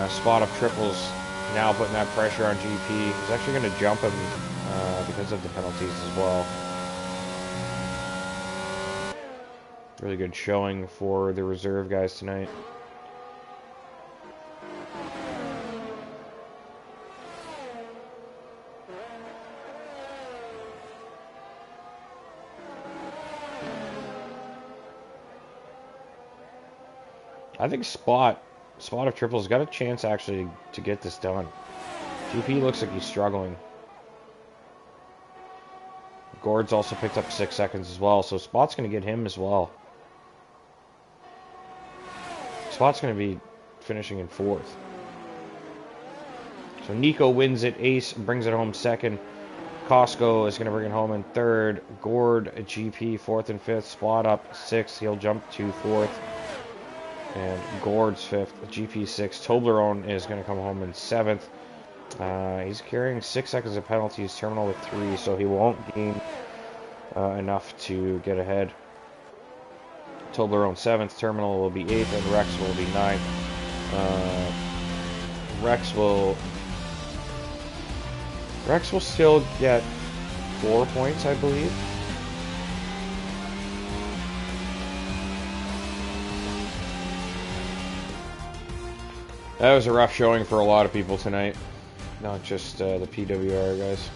A: Spot Up Triples now putting that pressure on GP. He's actually going to jump him because of the penalties as well. Really good showing for the reserve guys tonight. I think Spot Up Triple's got a chance actually to get this done. GP looks like he's struggling. Gord's also picked up 6 seconds as well, so Spot's going to get him as well. Spot's going to be finishing in 4th. So Nico wins it. Ace brings it home 2nd. Costco is going to bring it home in 3rd. Gord, GP 4th and 5th. Spot Up 6th. He'll jump to 4th. And Gord's 5th, GP 6th. Toblerone is going to come home in 7th. He's carrying 6 seconds of penalties, Terminal with 3, so he won't gain enough to get ahead. Toblerone 7th, Terminal will be 8th, and Rex will be 9th. Rex will still get 4 points, I believe. That was a rough showing for a lot of people tonight, not just the PWR guys.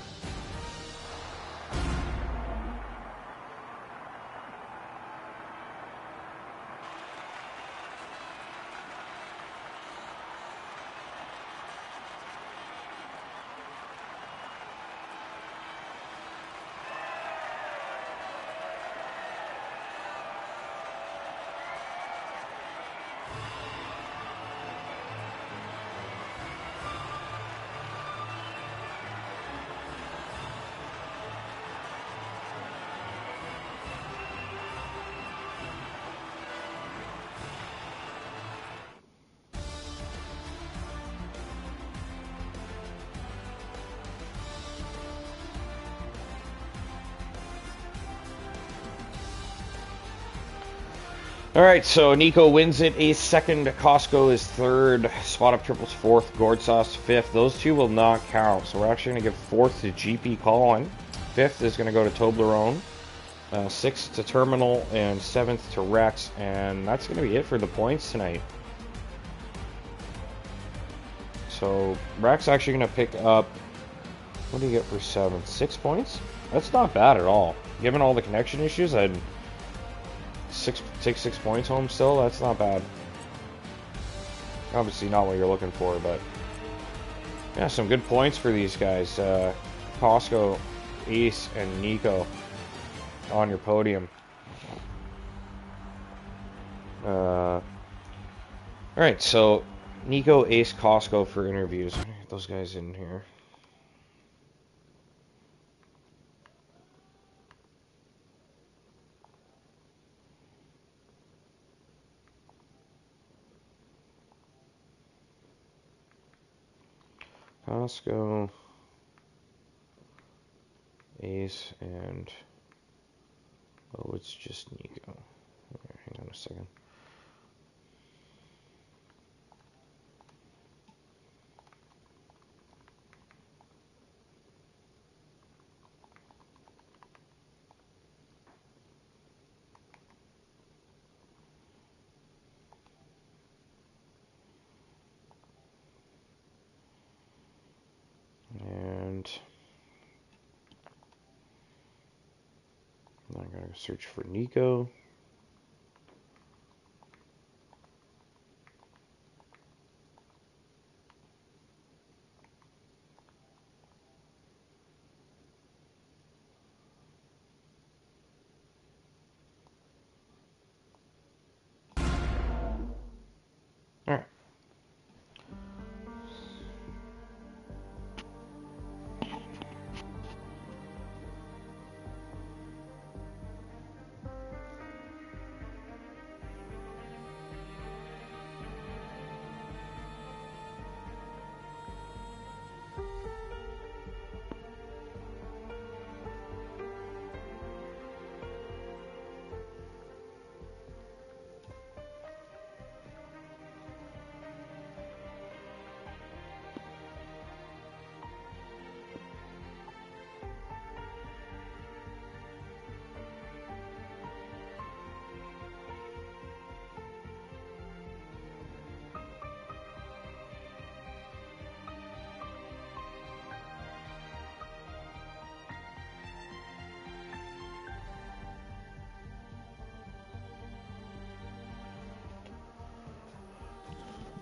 A: Alright, so Nico wins it. Ace 2nd, Costco is 3rd, Spot Up Triples 4th, Gord Sauce 5th. Those two will not count, so we're actually going to give 4th to GP Colin. 5th is going to go to Toblerone, 6th to Terminal, and 7th to Rex. And that's going to be it for the points tonight. So Rex actually going to pick up, what do you get for 7th? 6 points? That's not bad at all. Given all the connection issues, I'd take 6 points home still. That's not bad. Obviously not what you're looking for, but Yeah, some good points for these guys. Costco, Ace, and Nico on your podium. Alright, so Nico, Ace, Costco for interviews. Get those guys in here. Costco, Ace, and oh, it's just Nico. Right, hang on a second. And I'm gonna search for Nico. All right.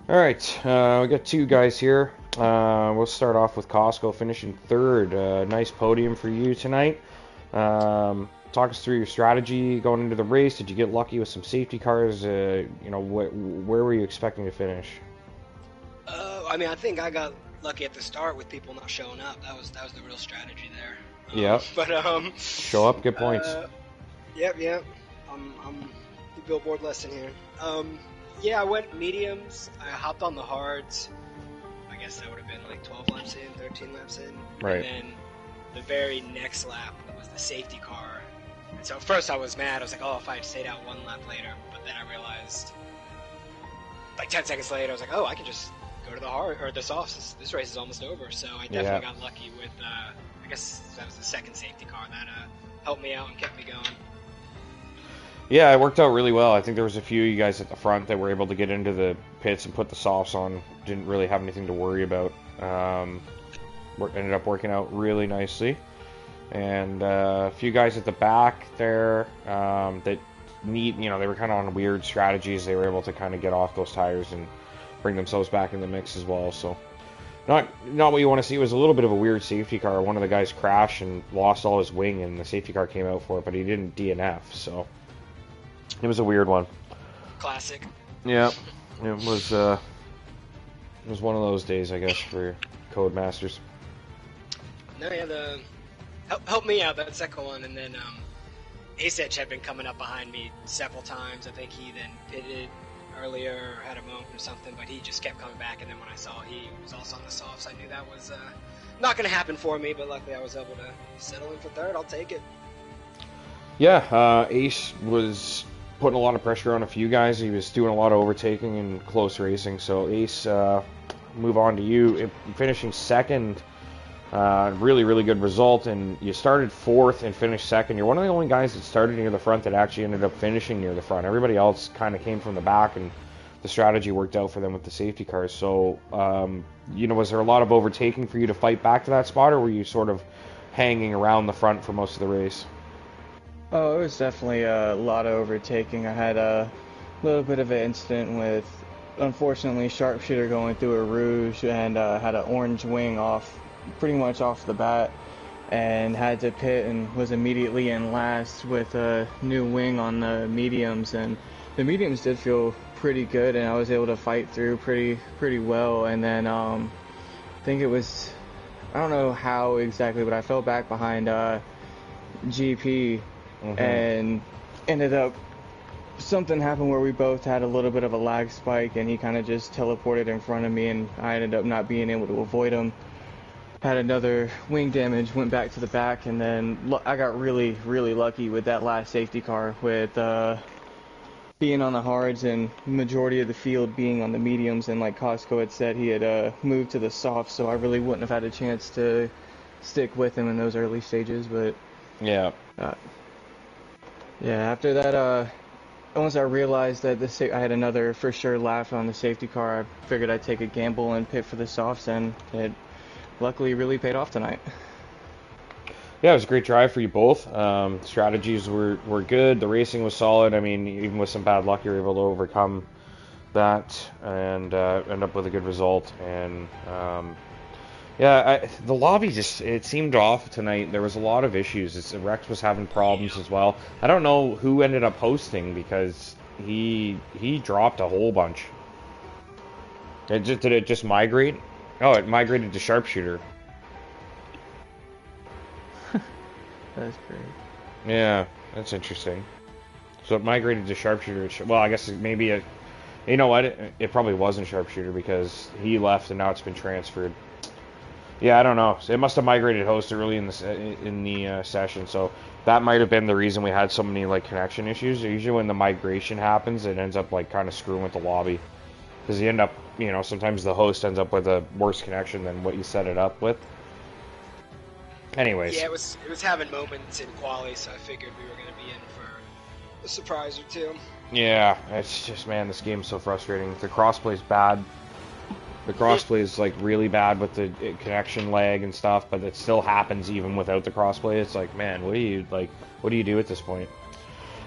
A: All right, we got two guys here. We'll start off with Costco finishing third. Nice podium for you tonight. Talk us through your strategy going into the race. Did you get lucky with some safety cars? You know, where were you expecting to finish?
B: I mean, I think I got lucky at the start with people not showing up. That was the real strategy there.
A: Yep.
B: But
A: show up, get points.
B: Yep. I'm the billboard lesson here. Yeah, I went mediums. I hopped on the hards. I guess that would have been like 12 laps in, 13 laps in.
A: Right.
B: And then the very next lap was the safety car. And so at first I was mad. I was like, oh, if I had stayed out one lap later. But then I realized, like 10 seconds later, I was like, oh, I can just go to the hard or the softs. This race is almost over. So I definitely got lucky with, I guess that was the second safety car that helped me out and kept me going.
A: Yeah, it worked out really well. I think there was a few of you guys at the front that were able to get into the pits and put the softs on. Didn't really have anything to worry about. Ended up working out really nicely. And a few guys at the back there that they were kind of on weird strategies. They were able to kind of get off those tires and bring themselves back in the mix as well. So not what you want to see. It was a little bit of a weird safety car. One of the guys crashed and lost all his wing, and the safety car came out for it, but he didn't DNF. So it was a weird one.
B: Classic.
A: Yeah, it was one of those days, I guess, for Codemasters.
B: No, yeah, helped me out that second one, and then Ace had been coming up behind me several times. I think he then pitted earlier, or had a moment or something, but he just kept coming back. And then when I saw he was also on the softs, I knew that was not going to happen for me. But luckily, I was able to settle in for third. I'll take it.
A: Yeah, Ace was putting a lot of pressure on a few guys. He was doing a lot of overtaking and close racing. So Ace, move on to you. Finishing second, really, really good result. And you started fourth and finished second. You're one of the only guys that started near the front that actually ended up finishing near the front. Everybody else kind of came from the back, and the strategy worked out for them with the safety cars. So, was there a lot of overtaking for you to fight back to that spot, or were you sort of hanging around the front for most of the race?
C: Oh, it was definitely a lot of overtaking. I had a little bit of an incident with unfortunately sharpshooter going through a rouge and had an orange wing off, pretty much off the bat, and had to pit and was immediately in last with a new wing on the mediums, and the mediums did feel pretty good, and I was able to fight through pretty well. And then I think it was, I don't know how exactly, but I fell back behind GP and ended up, something happened where we both had a little bit of a lag spike, and he kind of just teleported in front of me, and I ended up not being able to avoid him. Had another wing damage, went back to the back, and then I got really lucky with that last safety car with being on the hards and majority of the field being on the mediums, and like Costco had said, he had moved to the softs, so I really wouldn't have had a chance to stick with him in those early stages. But
A: Yeah.
C: yeah, after that, once I realized that I had another for sure lap on the safety car, I figured I'd take a gamble and pit for the softs, and it luckily really paid off tonight.
A: Yeah, it was a great drive for you both. Strategies were good. The racing was solid. I mean, even with some bad luck, you were able to overcome that and end up with a good result. And yeah, the lobby just, it seemed off tonight. There was a lot of issues. Rex was having problems as well. I don't know who ended up hosting because he dropped a whole bunch. Did it just migrate? Oh, it migrated to sharpshooter.
C: That's great.
A: Yeah, that's interesting. So it migrated to sharpshooter. Well, I guess maybe you know what? It probably wasn't sharpshooter because he left and now it's been transferred. Yeah, I don't know. It must have migrated host early in the session, so that might have been the reason we had so many like connection issues. Usually when the migration happens, it ends up like kind of screwing with the lobby because you end up, you know, sometimes the host ends up with a worse connection than what you set it up with. Anyways.
B: Yeah, it was having moments in quali, so I figured we were going to be in for a surprise or two.
A: Yeah, it's just, man, this game's so frustrating. The crossplay's bad. The crossplay is like really bad with the connection lag and stuff, but it still happens even without the crossplay. It's like, man, what do you do at this point?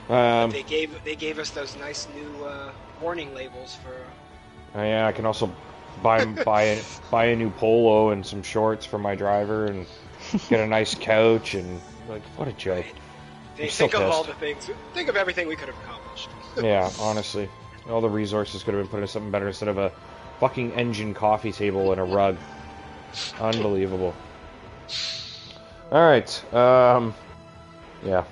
B: They gave us those nice new warning labels for.
A: Yeah, I can also buy a new polo and some shorts for my driver and get a nice couch and like, what a joke.
B: Think of all the things. Think of everything we could have accomplished.
A: Yeah, honestly, all the resources could have been put into something better instead of a fucking engine coffee table and a rug. Unbelievable. Alright, yeah.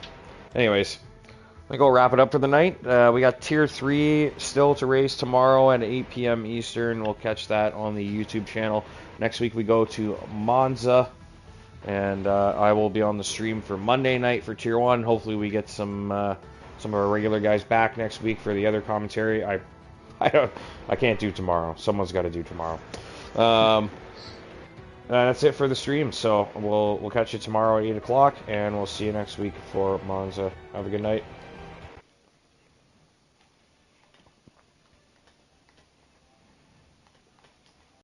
A: Anyways, I think I'll wrap it up for the night. We got Tier 3 still to race tomorrow at 8 p.m. Eastern. We'll catch that on the YouTube channel. Next week we go to Monza, and I will be on the stream for Monday night for Tier 1. Hopefully we get some of our regular guys back next week for the other commentary. I can't do tomorrow. Someone's got to do tomorrow. That's it for the stream. So we'll catch you tomorrow at 8 o'clock, and we'll see you next week for Monza. Have a good night.